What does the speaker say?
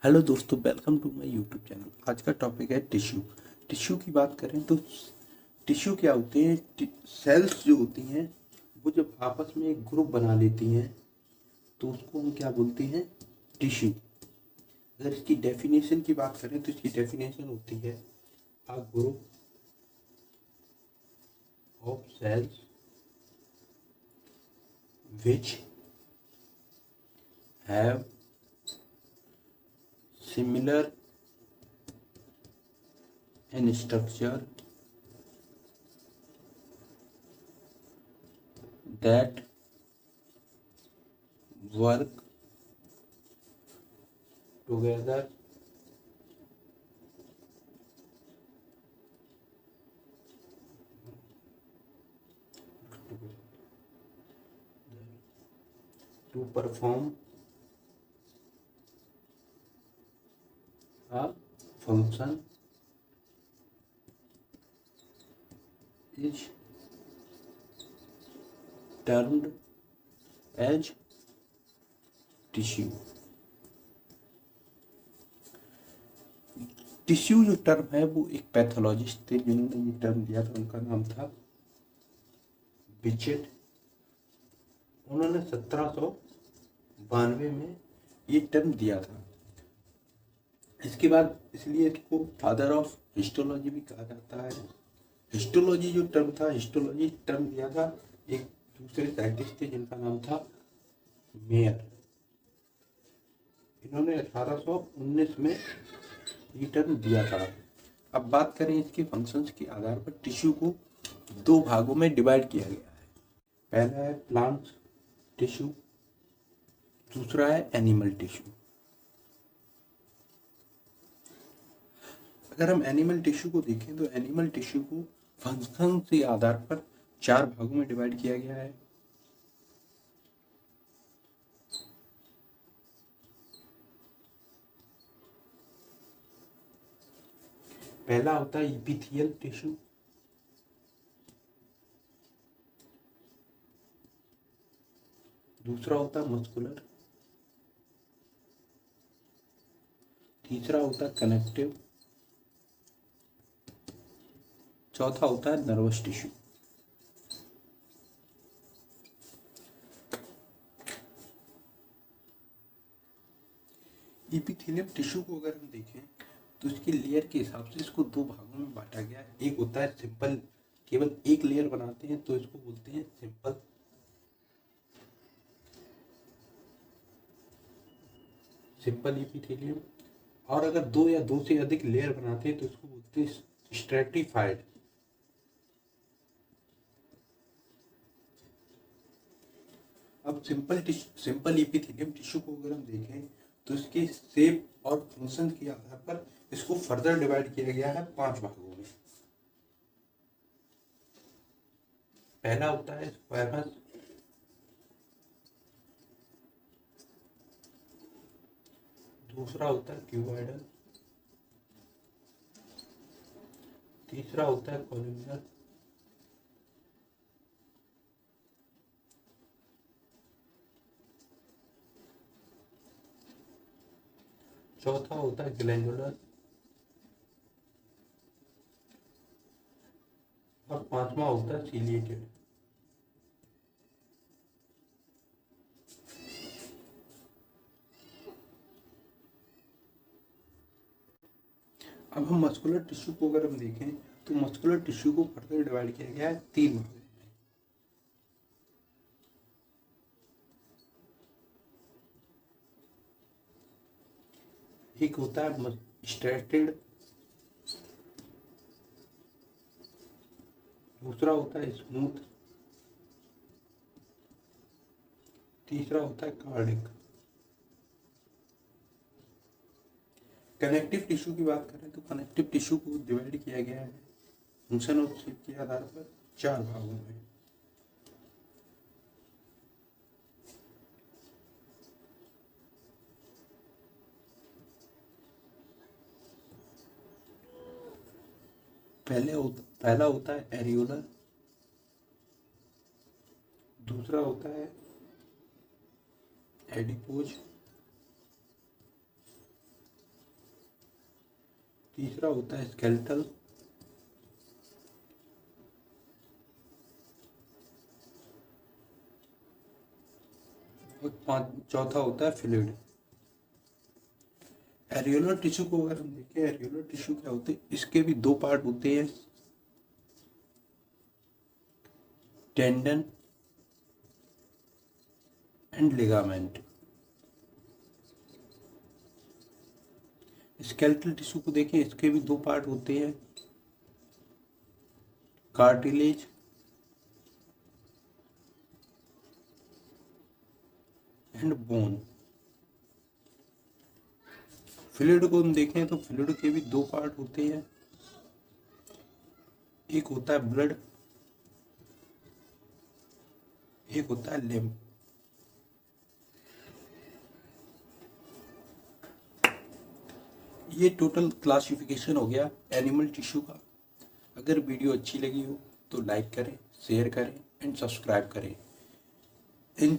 Hello दोस्तों, welcome to my YouTube channel. आज का टॉपिक है टिश्यू। टिश्यू की बात करें तो टिश्यू क्या होते हैं? सेल्स जो होती हैं वो जब आपस में एक ग्रुप बना लेती हैं तो उसको हम क्या बोलते हैं? टिश्यू। अगर इसकी डेफिनेशन की बात करें तो इसकी डेफिनेशन होती है a group of cells which have similar in structure that work together to perform a function is termed as tissue। Tissue जो टर्म है वो एक पैथोलॉजिस्ट थे जिन्होंने ये टर्म दिया था। उनका नाम था बिचेट। उन्होंने 1792 में ये टर्म दिया था। इसके बाद इसलिए इसको फादर ऑफ हिस्टोलॉजी भी कहा जाता है। हिस्टोलॉजी जो टर्म था, हिस्टोलॉजी टर्म दिया था एक दूसरे साइंटिस्ट थे जिनका नाम था मेयर। इन्होंने 1819 में ये टर्म दिया था। अब बात करें इसके फंक्शंस के आधार पर टिश्यू को दो भागों में डिवाइड किया गया है। पहला है प्लांट टिश्यू, दूसरा है एनिमल टिश्यू। अगर हम एनिमल टिश्यू को देखें तो एनिमल टिश्यू को फंक्शन के आधार पर चार भागों में डिवाइड किया गया है। पहला होता है इपिथेलियल टिश्यू, दूसरा होता है मस्कुलर, तीसरा होता है कनेक्टिव, चौथा होता है नर्वस टिश्यू। इपिथेलियम टिश्यू को अगर हम देखें तो इसके लेयर के हिसाब से इसको दो भागों में बांटा गया है। एक होता है सिंपल, केवल एक लेयर बनाते हैं तो इसको बोलते हैं सिंपल इपिथेलियम। और अगर दो या दो से अधिक लेयर बनाते हैं तो इसको बोलते हैं स्ट्रेटिफाइड। अब सिंपल इपिथेलियम टिश्यू को अगर हम देखें तो इसके शेप और फंक्शन के आधार पर इसको फर्दर डिवाइड किया गया है पांच भागों में। पहला होता है स्क्वायरस, दूसरा होता है क्यूबॉइडल, तीसरा होता है कॉलमनर, चौथा होता है ग्लैंडुलर और पांचवा होता है सीलिएटेड। अब हम मस्कुलर टिश्यू को अगर हम देखें तो मस्कुलर टिश्यू को फर्दर डिवाइड किया गया है तीन भागों में। एक होता है स्ट्रेटेड, दूसरा होता है स्मूथ, तीसरा होता है कार्डिक। कनेक्टिव टिश्यू की बात करें तो कनेक्टिव टिश्यू को डिवाइड किया गया है फंक्शन ऑफ शेप के आधार पर चार भागों में। पहला होता है एरियोलर, दूसरा होता है एडिपोज, तीसरा होता है स्केलेटल, और चौथा होता है फ्लूइड। एरियोलर टिश्यू को अगर हम देखें, एरियोलर टिश्यू क्या होते हैं, इसके भी दो पार्ट होते हैं, tendon and ligament. Skeletal tissue को देखें, इसके भी दो पार्ट होते हैं, कार्टिलेज एंड बोन। फ्लूइड को हम देखें तो फ्लूइड के भी दो पार्ट होते हैं, एक होता है ब्लड, एक होता है लिम्फ। ये टोटल क्लासिफिकेशन हो गया एनिमल टिश्यू का। अगर वीडियो अच्छी लगी हो तो लाइक करें, शेयर करें एंड सब्सक्राइब करें। इन